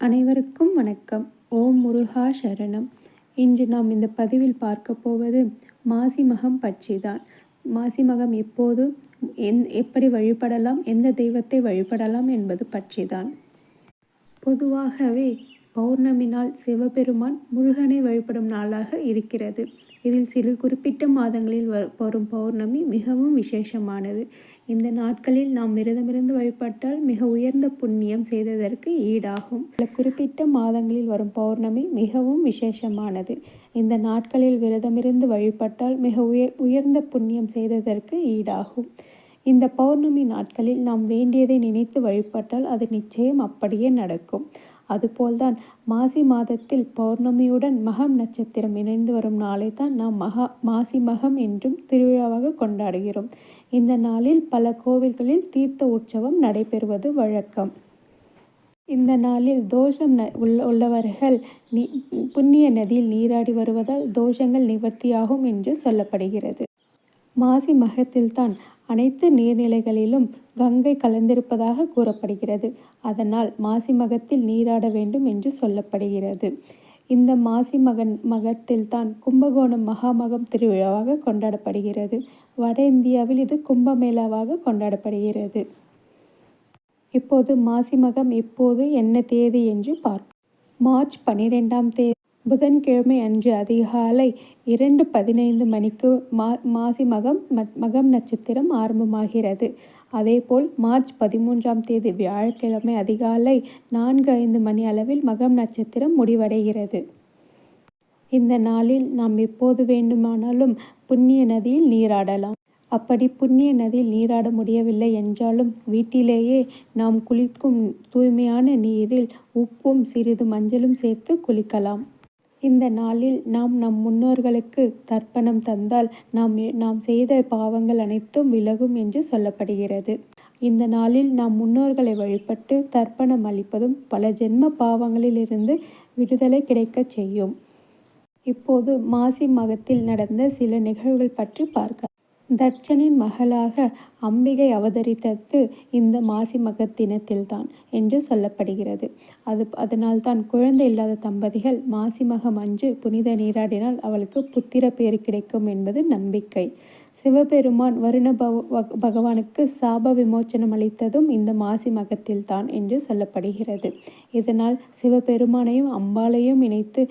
அனைவருக்கும் வணக்கம். ஓம் முருகா சரணம். இன்று நாம் இந்த பதிவில் பார்க்க போவது மாசி மகம் பற்றிதான். மாசி மகம் எப்போது எப்படி வழிபடலாம், எந்த தெய்வத்தை வழிபடலாம் என்பது பற்றிதான். பொதுவாகவே பௌர்ணமி நாள் சிவபெருமான் முருகனை வழிபடும் நாளாக இருக்கிறது. இதில் சில குறிப்பிட்ட மாதங்களில் வரும் பௌர்ணமி மிகவும் விசேஷமானது. இந்த நாட்களில் நாம் விரதமிருந்து வழிபட்டால் மிக உயர்ந்த புண்ணியம் செய்ததற்கு ஈடாகும். சில குறிப்பிட்ட மாதங்களில் வரும் பௌர்ணமி மிகவும் விசேஷமானது. இந்த நாட்களில் விரதமிருந்து வழிபட்டால் மிக உயர்ந்த புண்ணியம் செய்ததற்கு ஈடாகும். இந்த பௌர்ணமி நாட்களில் நாம் வேண்டியதை நினைத்து வழிபட்டால் அது நிச்சயம் அப்படியே நடக்கும். அதுபோல்தான் மாசி மாதத்தில் பௌர்ணமியுடன் மகம் நட்சத்திரம் இணைந்து வரும் நாளை தான் நாம் மாசி மகம் என்றும் திருவிழாவாக கொண்டாடுகிறோம். இந்த நாளில் பல கோவில்களில் தீர்த்த உற்சவம் நடைபெறுவது வழக்கம். இந்த நாளில் தோஷம் உள்ளவர்கள் புண்ணிய நதியில் நீராடி வருவதால் தோஷங்கள் நிவர்த்தியாகும் என்று சொல்லப்படுகிறது. மாசி மகத்தில்தான் அனைத்து நீர்நிலைகளிலும் கங்கை கலந்திருப்பதாக கூறப்படுகிறது. அதனால் மாசி மகத்தில் நீராட வேண்டும் என்று சொல்லப்படுகிறது. இந்த மாசி மகத்தில்தான் கும்பகோணம் மகாமகம் திருவிழாவாக கொண்டாடப்படுகிறது. வட இந்தியாவில் இது கும்பமேளாவாக கொண்டாடப்படுகிறது. இப்போது மாசி மகம் எப்போது, என்ன தேதி என்று பார்ப்போம். மார்ச் 12ஆம் தேதி புதன்கிழமை அன்று அதிகாலை 2:15 மணிக்கு மாசி மகம் நட்சத்திரம் ஆரம்பமாகிறது. அதேபோல் மார்ச் 13ஆம் தேதி வியாழக்கிழமை அதிகாலை 4:05 மணி அளவில் மகம் நட்சத்திரம் முடிவடைகிறது. இந்த நாளில் நாம் எப்போது வேண்டுமானாலும் புண்ணிய நதியில் நீராடலாம். அப்படி புண்ணிய நதியில் நீராட முடியவில்லை என்றாலும் வீட்டிலேயே நாம் குளிக்கும் தூய்மையான நீரில் உப்பும் சிறிது மஞ்சளும் சேர்த்து குளிக்கலாம். இந்த நாளில் நாம் நம் முன்னோர்களுக்கு தர்ப்பணம் தந்தால் நாம் செய்த பாவங்கள் அனைத்தும் விலகும் என்று சொல்லப்படுகிறது. இந்த நாளில் நாம் முன்னோர்களை வழிபட்டு தர்ப்பணம் அளிப்பதும் பல ஜென்ம பாவங்களில் இருந்து விடுதலை கிடைக்கச் செய்யும். இப்போது மாசி மகத்தில் நடந்த சில நிகழ்வுகள் பற்றி பார்க்கலாம். தட்சனின் மகளாக அம்பிகை அவதரித்தது இந்த மாசி மகத்தினத்தில்தான் என்று சொல்லப்படுகிறது. அதனால்தான் குழந்தை இல்லாத தம்பதிகள் மாசி மகம் அன்று புனித நீராடினால் அவளுக்கு புத்திர பேறு கிடைக்கும் என்பது நம்பிக்கை. சிவபெருமான் வருண பகவானுக்கு சாப விமோச்சனம் அளித்ததும் இந்த மாசி மகத்தில்தான் என்று சொல்லப்படுகிறது. இதனால் சிவபெருமானையும் அம்பாளையும் இணைத்து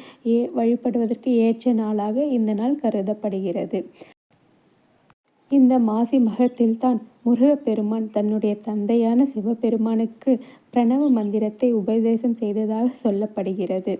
வழிபடுவதற்கு ஏற்ற நாளாக இந்த நாள் கருதப்படுகிறது. இந்த மாசி மகத்தில்தான் முருகப்பெருமான் தன்னுடைய தந்தையான சிவபெருமானுக்கு பிரணவ மந்திரத்தை உபதேசம் செய்ததாக சொல்லப்படுகிறது.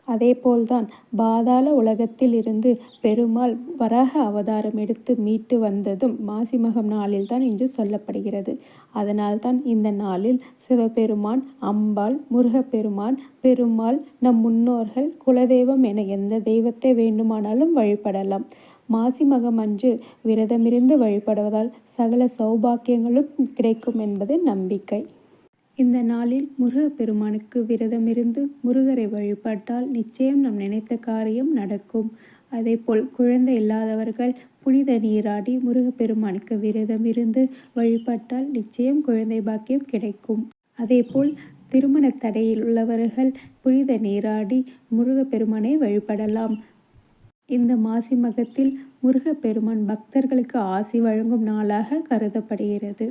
அதேபோல்தான் பாதாள உலகத்தில் இருந்து பெருமாள் வராக அவதாரம் எடுத்து மீட்டு வந்ததும் மாசி மகம் நாளில்தான் என்று சொல்லப்படுகிறது. அதனால்தான் இந்த நாளில் சிவபெருமான், அம்பாள், முருகப்பெருமான், பெருமாள், நம் முன்னோர்கள், குலதெய்வம் என எந்த தெய்வத்தை வேண்டுமானாலும் வழிபடலாம். மாசி மகம் அன்று விரதமிருந்து வழிபடுவதால் சகல சௌபாக்கியங்களும் கிடைக்கும் என்பது நம்பிக்கை. இந்த நாளில் முருகப்பெருமானுக்கு விரதமிருந்து முருகரை வழிபட்டால் நிச்சயம் நாம் நினைத்த காரியம் நடக்கும். அதேபோல் குழந்தை இல்லாதவர்கள் புனித நீராடி முருகப்பெருமானுக்கு விரதமிருந்து வழிபட்டால் நிச்சயம் குழந்தை பாக்கியம் கிடைக்கும். அதேபோல் திருமண தடையில் உள்ளவர்கள் புனித நீராடி முருகப்பெருமானை வழிபடலாம். இந்த மாசி மகத்தில் முருகப்பெருமான் பக்தர்களுக்கு ஆசி வழங்கும் நாளாக கருதப்படுகிறது.